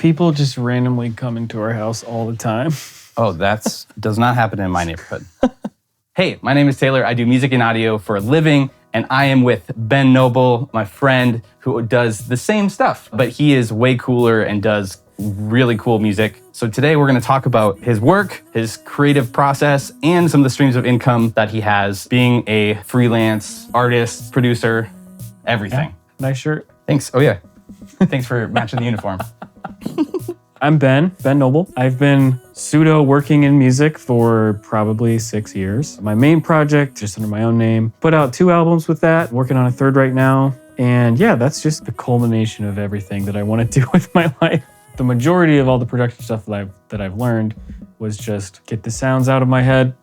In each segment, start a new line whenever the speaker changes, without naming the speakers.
People just randomly come into our house all the time.
Oh, that does not happen in my neighborhood. Hey, my name is Taylor. I do music and audio for a living, and I am with Ben Noble, my friend who does the same stuff, but he is way cooler and does really cool music. So today we're going to talk about his work, his creative process, and some of the streams of income that he has being a freelance artist, producer, everything.
Yeah, nice shirt.
Thanks. Oh yeah. Thanks for matching the uniform.
I'm Ben Noble. I've been pseudo working in music for probably 6 years. My main project, just under my own name, put out 2 albums with that, working on a 3rd right now. And yeah, that's just the culmination of everything that I want to do with my life. The majority of all the production stuff that I've learned was just get the sounds out of my head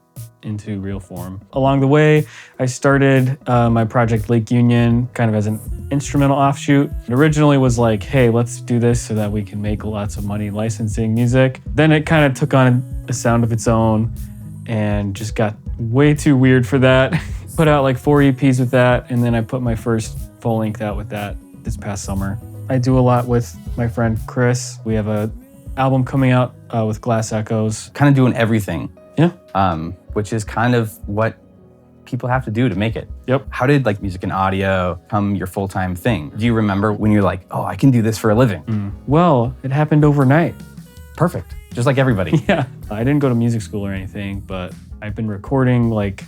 into real form. Along the way, I started my project Lake Union kind of as an instrumental offshoot. It originally was like, hey, let's do this so that we can make lots of money licensing music. Then it kind of took on a sound of its own and just got way too weird for that. Put out like 4 EPs with that, and then I put my first full length out with that this past summer. I do a lot with my friend Chris. We have an album coming out with Glass Echoes.
Kind of doing everything.
Yeah.
Which is kind of what people have to do to make it.
Yep.
How did like music and audio become your full-time thing? Do you remember when you're like, oh, I can do this for a living?
Well, it happened overnight.
Perfect. Just like everybody.
Yeah. I didn't go to music school or anything, but I've been recording like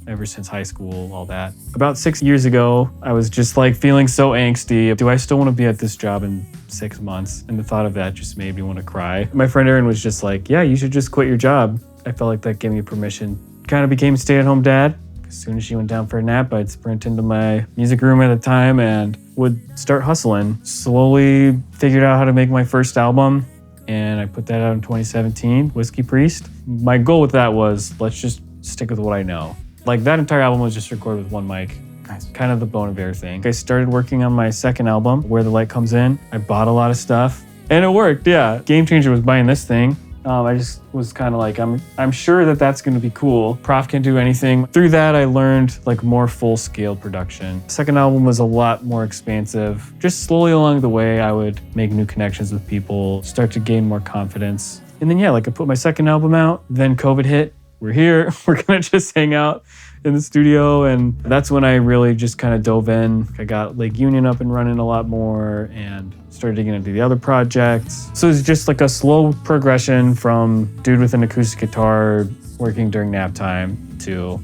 ever since high school, all that. About 6 years ago, I was just like feeling so angsty. Do I still want to be at this job in 6 months? And the thought of that just made me want to cry. My friend Aaron was just like, yeah, you should just quit your job. I felt like that gave me permission. Kind of became a stay-at-home dad. As soon as she went down for a nap, I'd sprint into my music room at the time and would start hustling. Slowly figured out how to make my first album, and I put that out in 2017, Whiskey Priest. My goal with that was, let's just stick with what I know. Like that entire album was just recorded with one mic. Nice. Kind of the Bon Iver thing. I started working on my second album, Where the Light Comes In. I bought a lot of stuff, and it worked, yeah. Game changer was buying this thing. I just was kind of like, I'm sure that that's going to be cool. Prof can do anything. Through that, I learned like more full-scale production. Second album was a lot more expansive. Just slowly along the way, I would make new connections with people, start to gain more confidence. And then, yeah, like I put my second album out, then COVID hit. We're here, we're going to just hang out in the studio. And that's when I really just kind of dove in. I got Lake Union up and running a lot more and started digging into the other projects. So it's just like a slow progression from dude with an acoustic guitar working during nap time to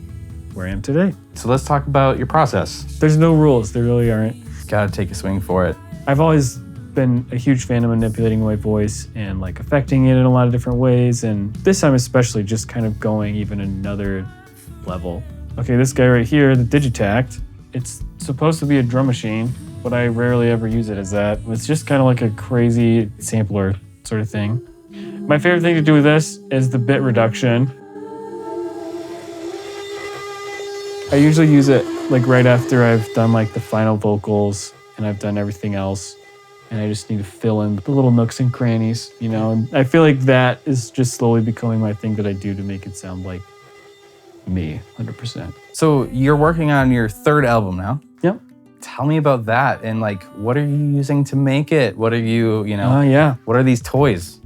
where I am today.
So let's talk about your process.
There's no rules, there really aren't.
Gotta take a swing for it.
I've always been a huge fan of manipulating my voice and like affecting it in a lot of different ways. And this time especially just kind of going even another level. Okay, this guy right here, the Digitact, it's supposed to be a drum machine, but I rarely ever use it as that. It's just kind of like a crazy sampler sort of thing. My favorite thing to do with this is the bit reduction. I usually use it like right after I've done like the final vocals and I've done everything else. And I just need to fill in the little nooks and crannies, you know? And I feel like that is just slowly becoming my thing that I do to make it sound like me, 100%.
So you're working on your 3rd album now.
Yep.
Tell me about that and like, what are you using to make it? What are you,
yeah.
What are these toys?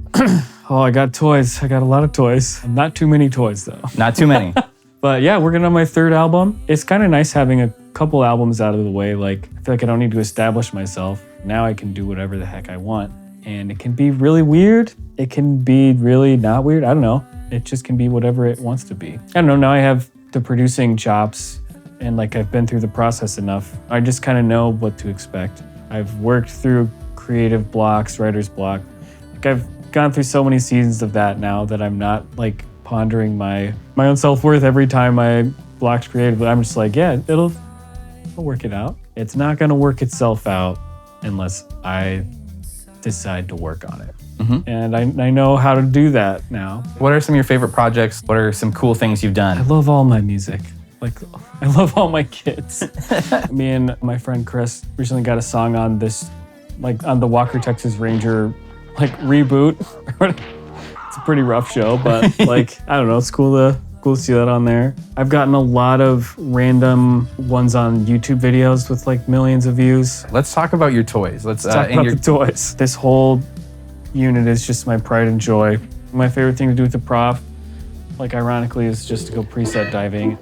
Oh, I got toys. I got a lot of toys. Not too many toys though.
Not too many.
But yeah, working on my 3rd album. It's kind of nice having a couple albums out of the way. Like, I feel like I don't need to establish myself. Now I can do whatever the heck I want. And it can be really weird. It can be really not weird. I don't know. It just can be whatever it wants to be. I don't know. Now I have the producing chops and like I've been through the process enough. I just kind of know what to expect. I've worked through creative blocks, writer's block. Like I've gone through so many seasons of that now that I'm not like pondering my own self-worth every time I blocked creatively. I'm just like, yeah, I'll work it out. It's not gonna work itself out unless I decide to work on it. Mm-hmm. And I know how to do that now. What
are some of your favorite projects? What are some cool things you've done?
I love all my music. Like, I love all my kids. Me and my friend Chris recently got a song on this, like on the Walker, Texas Ranger, like reboot. It's a pretty rough show, but like, I don't know, it's cool to see that on there. I've gotten a lot of random ones on YouTube videos with like millions of views.
Let's talk about your toys. Let's
talk about the toys. This whole unit is just my pride and joy. My favorite thing to do with the prop, like ironically, is just to go preset diving.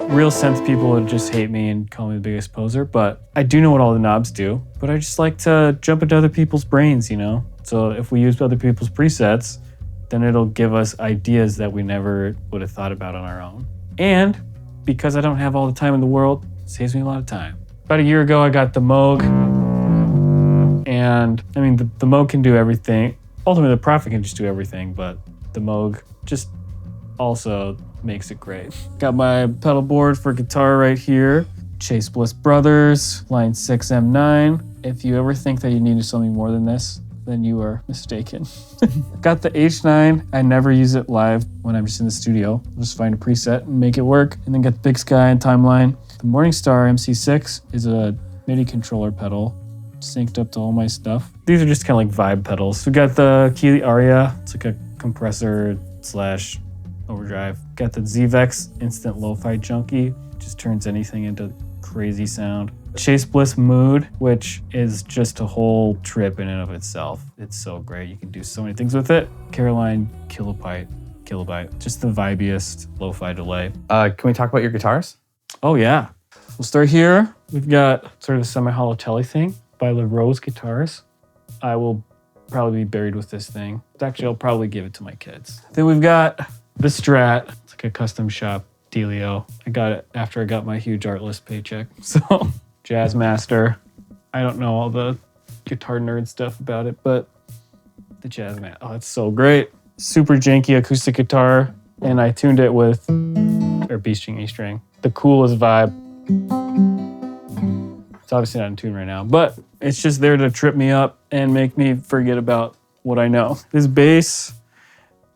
Real synth people would just hate me and call me the biggest poser, but I do know what all the knobs do. But I just like to jump into other people's brains, you know? So if we use other people's presets, then it'll give us ideas that we never would have thought about on our own. And because I don't have all the time in the world, it saves me a lot of time. About a year ago, I got the Moog. And I mean, the Moog can do everything. Ultimately, the Prophet can just do everything, but the Moog just also makes it great. Got my pedal board for guitar right here. Chase Bliss Brothers, line 6 M9. If you ever think that you needed something more than this, then you are mistaken. Got the H9. I never use it live when I'm just in the studio. I'll just find a preset and make it work. And then got the Big Sky and Timeline. The Morningstar MC6 is a MIDI controller pedal synced up to all my stuff. These are just kind of like vibe pedals. We got the Keeley Aria. It's like a compressor / overdrive. Got the ZVEX Instant Lo-Fi Junkie. Just turns anything into crazy sound. Chase Bliss Mood, which is just a whole trip in and of itself. It's so great. You can do so many things with it. Caroline Kilobyte. Just the vibiest lo-fi delay.
Can we talk about your guitars?
Oh yeah. We'll start here. We've got sort of a semi-hollow telly thing by La Rose Guitars. I will probably be buried with this thing. Actually, I'll probably give it to my kids. Then we've got the Strat. It's like a custom shop dealio. I got it after I got my huge Artlist paycheck. So, Jazzmaster. I don't know all the guitar nerd stuff about it, but the Jazzmaster, oh, it's so great. Super janky acoustic guitar, and I tuned it with, or B string, A string, the coolest vibe. It's obviously not in tune right now, but it's just there to trip me up and make me forget about what I know. This bass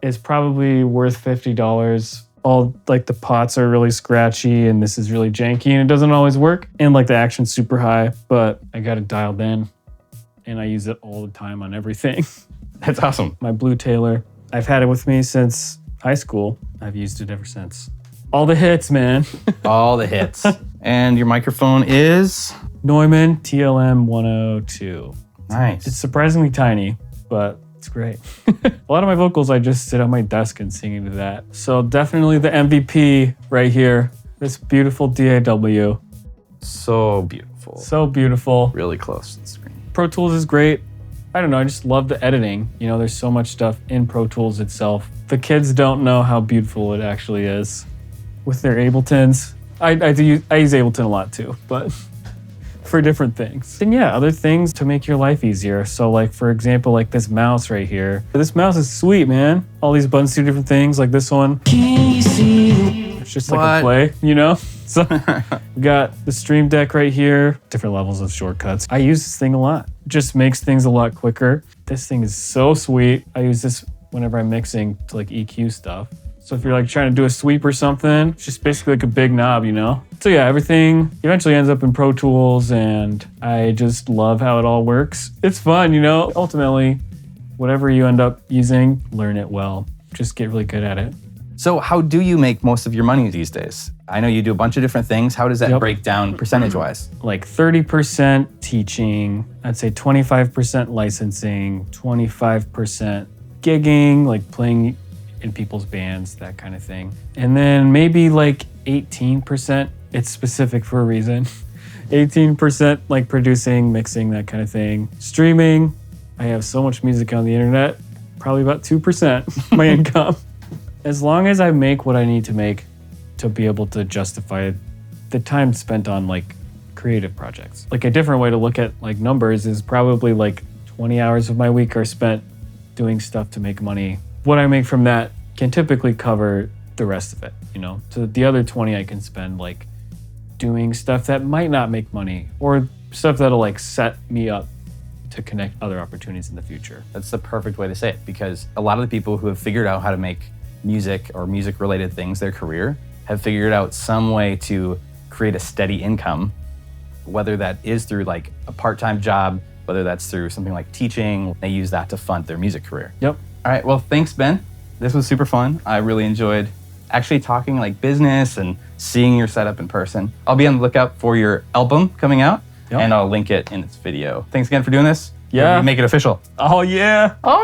is probably worth $50. All like the pots are really scratchy and this is really janky and it doesn't always work. And like the action's super high, but I got it dialed in and I use it all the time on everything.
That's awesome.
My Blue Taylor, I've had it with me since high school. I've used it ever since. All the hits, man.
All the hits. And your microphone is?
Neumann TLM 102.
Nice.
It's surprisingly tiny, but it's great. A lot of my vocals, I just sit on my desk and sing into that. So definitely the MVP right here. This beautiful DAW.
So beautiful.
So beautiful.
Really close to the screen.
Pro Tools is great. I don't know, I just love the editing. You know, there's so much stuff in Pro Tools itself. The kids don't know how beautiful it actually is with their Abletons. I use Ableton a lot too, but for different things. And yeah, other things to make your life easier. So like, for example, like this mouse right here. This mouse is sweet, man. All these buttons do different things, like this one. It's just like a play, you know? So we got the Stream Deck right here, different levels of shortcuts. I use this thing a lot. It just makes things a lot quicker. This thing is so sweet. I use this whenever I'm mixing to like EQ stuff. So if you're like trying to do a sweep or something, it's just basically like a big knob, you know? So yeah, everything eventually ends up in Pro Tools and I just love how it all works. It's fun, you know? Ultimately, whatever you end up using, learn it well. Just get really good at it.
So how do you make most of your money these days? I know you do a bunch of different things. How does that break down percentage-wise?
Like 30% teaching, I'd say 25% licensing, 25% gigging, like playing in people's bands, that kind of thing. And then maybe like 18%, it's specific for a reason. 18% like producing, mixing, that kind of thing. Streaming, I have so much music on the internet, probably about 2% my income. As long as I make what I need to make to be able to justify the time spent on like creative projects. Like a different way to look at like numbers is probably like 20 hours of my week are spent doing stuff to make money. What I make from that can typically cover the rest of it, you know? So the other 20 I can spend like doing stuff that might not make money or stuff that'll like set me up to connect other opportunities in the future.
That's the perfect way to say it, because a lot of the people who have figured out how to make music or music related things their career have figured out some way to create a steady income, whether that is through like a part-time job, whether that's through something like teaching. They use that to fund their music career.
Yep.
All right, well, thanks, Ben. This was super fun. I really enjoyed actually talking like business and seeing your setup in person. I'll be on the lookout for your album coming out, and I'll link it in this video. Thanks again for doing this.
Yeah.
Make it official.
Oh yeah.
Oh,